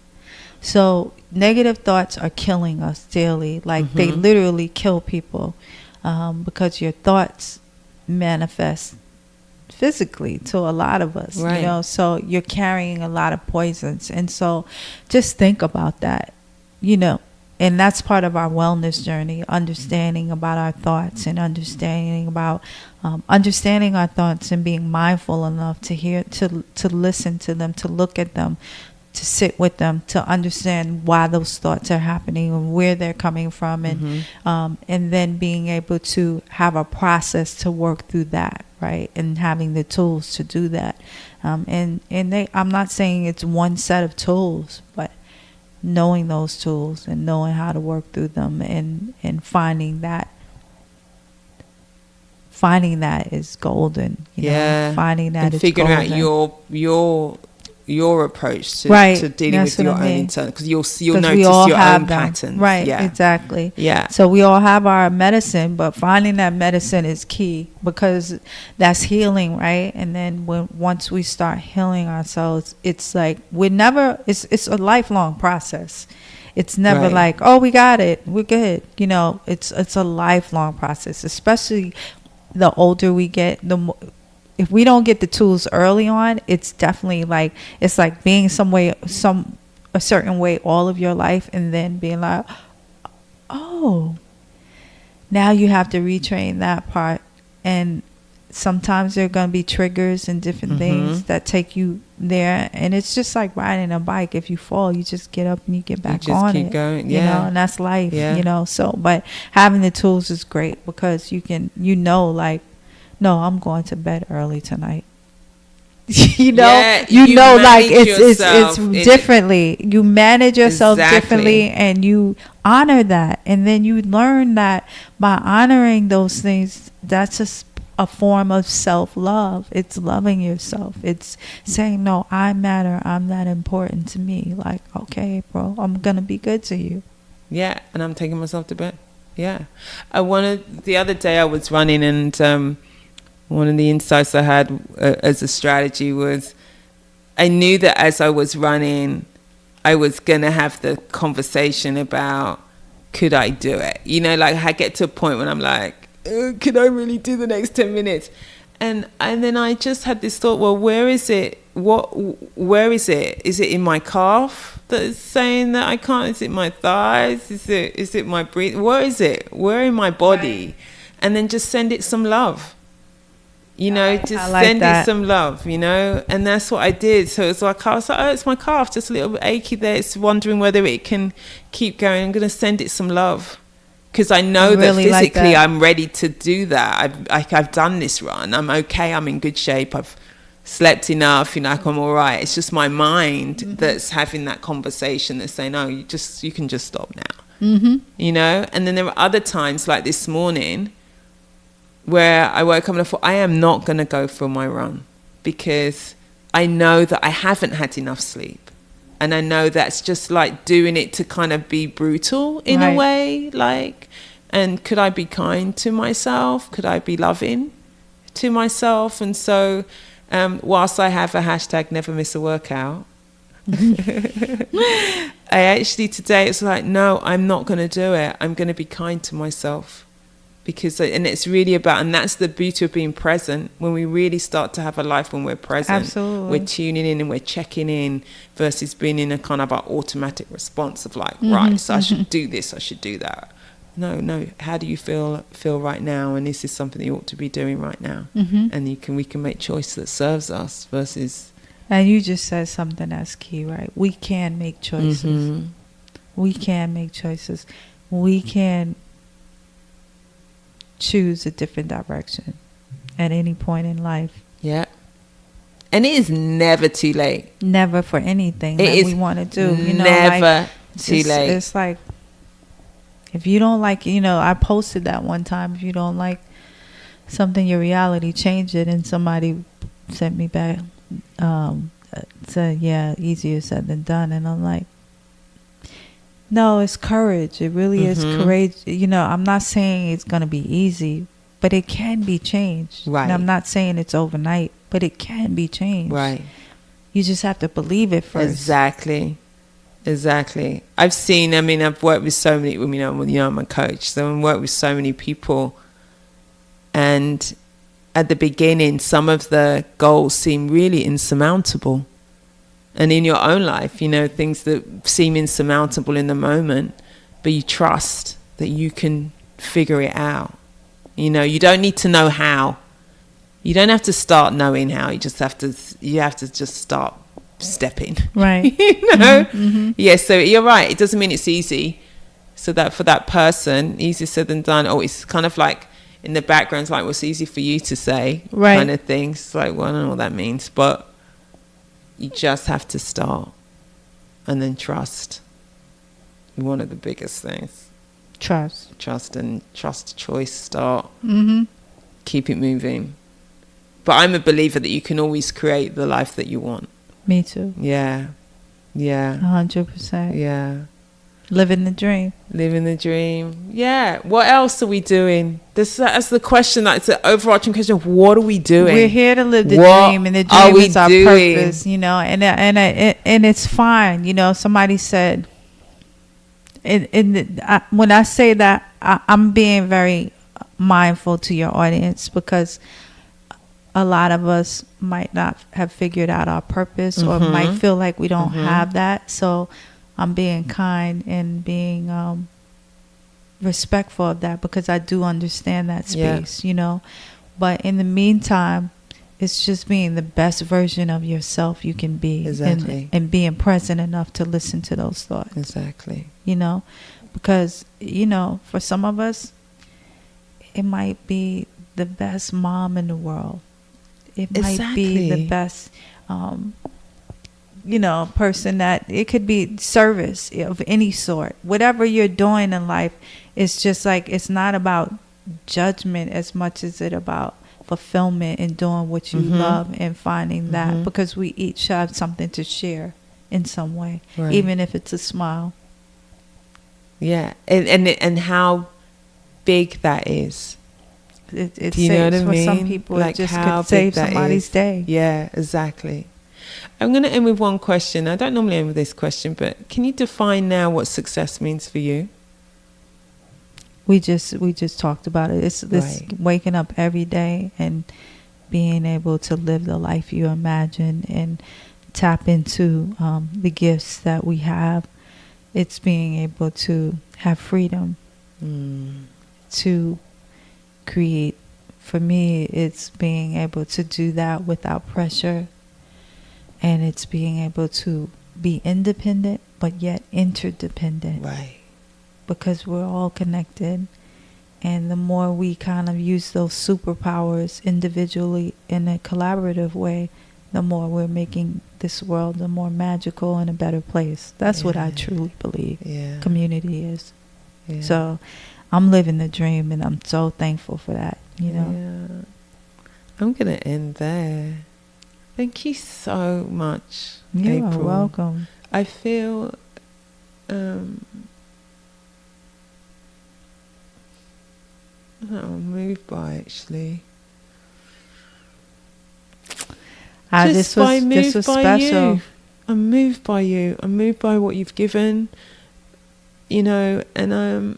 So negative thoughts are killing us daily. Like they literally kill people, because your thoughts manifest physically to a lot of us, you know. So you're carrying a lot of poisons. And so just think about that, you know. And that's part of our wellness journey, understanding about our thoughts and understanding about understanding our thoughts and being mindful enough to hear, to listen to them, to look at them, to sit with them, to understand why those thoughts are happening and where they're coming from, and then being able to have a process to work through that, right? And having the tools to do that. I'm not saying it's one set of tools, but knowing those tools and knowing how to work through them, and finding that is golden, you know, finding that, and is figuring golden. Out your approach to dealing with your own internal, because you'll notice your own patterns, right? Exactly. So we all have our medicine, but finding that medicine is key, because that's healing, right? And then once we start healing ourselves, it's like it's a lifelong process. It's never like, oh, we got it, we're good, you know. It's a lifelong process, especially the older we get. The more, if we don't get the tools early on, it's definitely like, it's like being a certain way all of your life, and then being like, oh, now you have to retrain that part. And sometimes there are going to be triggers and different things that take you there. And it's just like riding a bike. If you fall, you just get up and you get back on it. Going. You know, and that's life, you know. So, but having the tools is great, because you can, you know, like, no, I'm going to bed early tonight. You know, you know, like it's differently. You manage yourself differently, and you honor that. And then you learn that by honoring those things, that's just a form of self-love. It's loving yourself. It's saying, no, I matter. I'm that important to me. Like, okay, bro, I'm going to be good to you. Yeah, and I'm taking myself to bed. Yeah. The other day I was running, and one of the insights I had as a strategy was I knew that as I was running, I was going to have the conversation about, could I do it? You know, like I get to a point when I'm like, could I really do the next 10 minutes? And then I just had this thought, well, where is it? Where is it? Is it in my calf that is saying that I can't? Is it my thighs? Is it my breathing? Where is it? Where in my body? Right. And then just send it some love. You know, just like send it some love, you know? And that's what I did. So it's like, I was like, oh, it's my calf, just a little bit achy there. It's wondering whether it can keep going. I'm going to send it some love. Because I know that physically I'm ready to do that. I've done this run. I'm okay. I'm in good shape. I've slept enough. You know, like I'm all right. It's just my mind that's having that conversation that's saying, oh, you can just stop now. You know? And then there are other times like this morning where I woke up and I thought, I am not going to go for my run because I know that I haven't had enough sleep. And I know that's just like doing it to kind of be brutal in a way. Like, and could I be kind to myself? Could I be loving to myself? And so whilst I have a hashtag never miss a workout, I actually today it's like, no, I'm not going to do it. I'm going to be kind to myself. And it's really about, and that's the beauty of being present. When we really start to have a life when we're present, absolutely, we're tuning in and we're checking in versus being in a kind of an automatic response of like, right, so I should do this, I should do that. No, how do you feel right now? And is this something that you ought to be doing right now? And we can make choice that serves us versus. And you just said something that's key, right? We can make choices. We can make choices. We can choose a different direction at any point in life. Yeah. And it is never too late. Never for anything that we want to do. You know, never too late. It's like, if you don't like, you know, I posted that one time, if you don't like something, your reality, change it. And somebody sent me back, said, yeah, easier said than done. And I'm like, no, it's courage. It really is courage. You know, I'm not saying it's going to be easy, but it can be changed. Right. And I'm not saying it's overnight, but it can be changed. Right. You just have to believe it first. Exactly. I've worked with so many, I'm a coach, so I've worked with so many people. And at the beginning, some of the goals seem really insurmountable. And in your own life, you know, things that seem insurmountable in the moment, but you trust that you can figure it out. You know, you don't need to know how. You don't have to start knowing how. You have to just start stepping. Right. You know? Yeah, so you're right. It doesn't mean it's easy. So that for that person, easier said than done. Oh, it's kind of like in the background, it's like, what's easy for you to say? Right. Kind of things. It's like, well, I don't know what that means, but you just have to start and then trust. One of the biggest things. Trust Choice, start. Keep it moving. But I'm a believer that you can always create the life that you want. Me too. Yeah. 100%. Yeah. Living the dream. Yeah. What else are we doing? That's the question. That's the overarching question of what are we doing? We're here to live the dream, and the dream is our purpose, you know, and it's fine. You know, somebody said, when I say that, I'm being very mindful to your audience, because a lot of us might not have figured out our purpose or might feel like we don't have that. So I'm being kind and being respectful of that, because I do understand that space, you know. But in the meantime, it's just being the best version of yourself you can be. Exactly. And being present enough to listen to those thoughts. Exactly. You know, because, you know, for some of us, it might be the best mom in the world. It might be the best, you know, person that, it could be service of any sort. Whatever you're doing in life, it's just like, it's not about judgment as much as it about, fulfillment in doing what you love and finding that, because we each have something to share in some way, even if it's a smile. Yeah, and how big that is. It Do you know what I for mean? some people, Like it just how could save big that somebody's is. day. Yeah, exactly. I'm going to end with one question. I don't normally end with this question, but can you define now what success means for you? We just talked about it. It's this waking up every day and being able to live the life you imagine and tap into the gifts that we have. It's being able to have freedom to create. For me, it's being able to do that without pressure, and it's being able to be independent but yet interdependent. Right. Because we're all connected, and the more we kind of use those superpowers individually in a collaborative way, the more we're making this world a more magical and a better place. That's what I truly believe community is. Yeah. So I'm living the dream, and I'm so thankful for that, you know. Yeah. I'm going to end there. Thank you so much, You're April. welcome. I feel I'm moved by, actually. This was special. You. I'm moved by you. I'm moved by what you've given, you know, and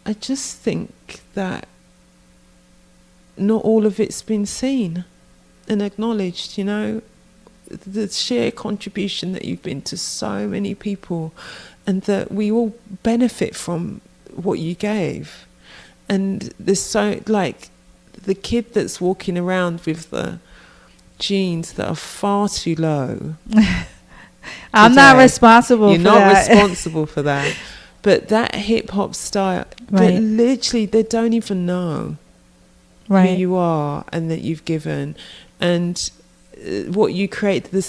I just think that not all of it's been seen and acknowledged, you know, the sheer contribution that you've been to so many people, and that we all benefit from what you gave. And there's so, like, the kid that's walking around with the jeans that are far too low. I'm not responsible for that. You're not responsible for that. But that hip hop style, that literally they don't even know who you are and that you've given. And what you create, the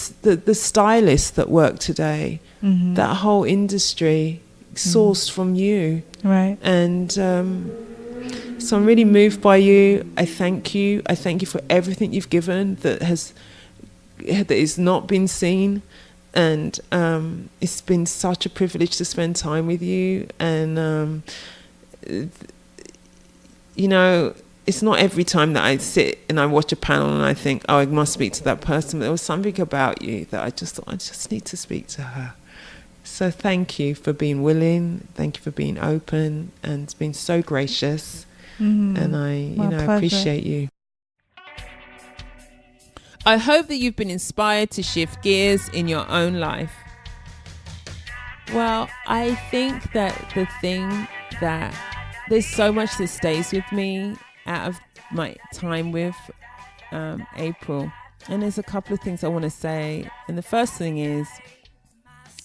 stylists that work today, that whole industry sourced from you. Right. And so I'm really moved by you. I thank you. I thank you for everything you've given that is not been seen. And it's been such a privilege to spend time with you. And, you know, it's not every time that I sit and I watch a panel and I think, oh, I must speak to that person. But there was something about you that I just thought, I just need to speak to her. So thank you for being willing. Thank you for being open and being so gracious. And I appreciate you. I hope that you've been inspired to shift gears in your own life. Well, I think that the thing that there's so much that stays with me out of my time with April. And there's a couple of things I want to say. And the first thing is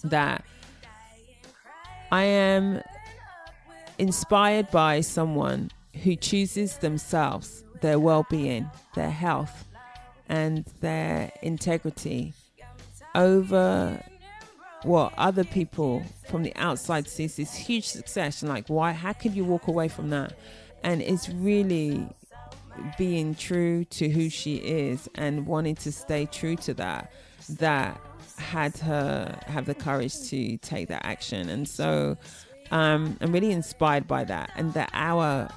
that I am inspired by someone who chooses themselves, their well-being, their health, and their integrity over what other people from the outside sees this huge success, and like, why, how could you walk away from that? And it's really being true to who she is and wanting to stay true to that had her have the courage to take that action. And so I'm really inspired by that, and that our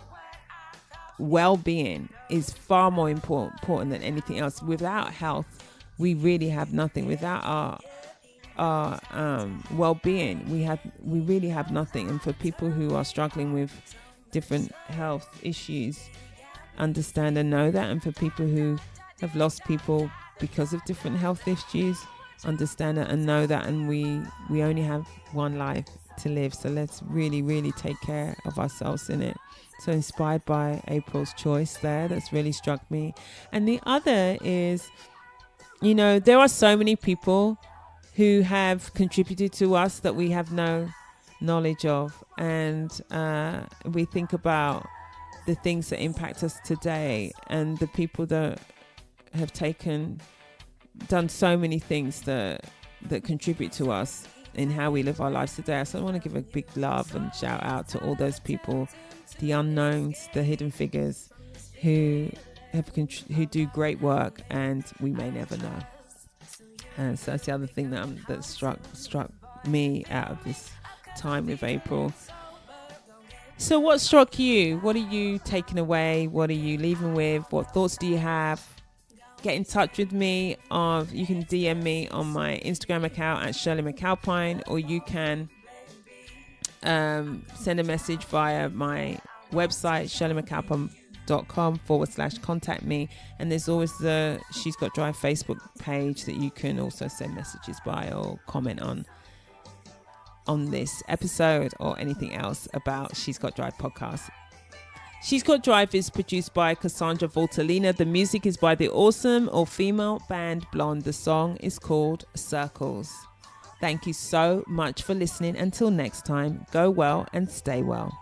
well-being is far more important than anything else. Without health, we really have nothing. Without our well-being, we really have nothing. And for people who are struggling with different health issues, understand and know that. And for people who have lost people because of different health issues, understand it and know that. And we only have one life to live, so let's really, really take care of ourselves in it. So inspired by April's choice there, that's really struck me. And the other is, you know, there are so many people who have contributed to us that we have no knowledge of. And we think about the things that impact us today and the people that have done so many things that contribute to us in how we live our lives today. So I want to give a big love and shout out to all those people, the unknowns, the hidden figures who who do great work, and we may never know. And so that's the other thing that struck me out of this time with April. So what struck you? What are you taking away? What are you leaving with? What thoughts do you have? Get in touch with me. You can DM me on my Instagram account at Shirley McAlpine, or you can send a message via my website, shirleymcalpine.com/contact me. And there's always the She's Got Drive Facebook page that you can also send messages by or comment on this episode or anything else about She's Got Drive podcast. She's Got Drive is produced by Cassandra Voltalina. The music is by the awesome all-female band Blonde. The song is called Circles. Thank you so much for listening. Until next time, go well and stay well.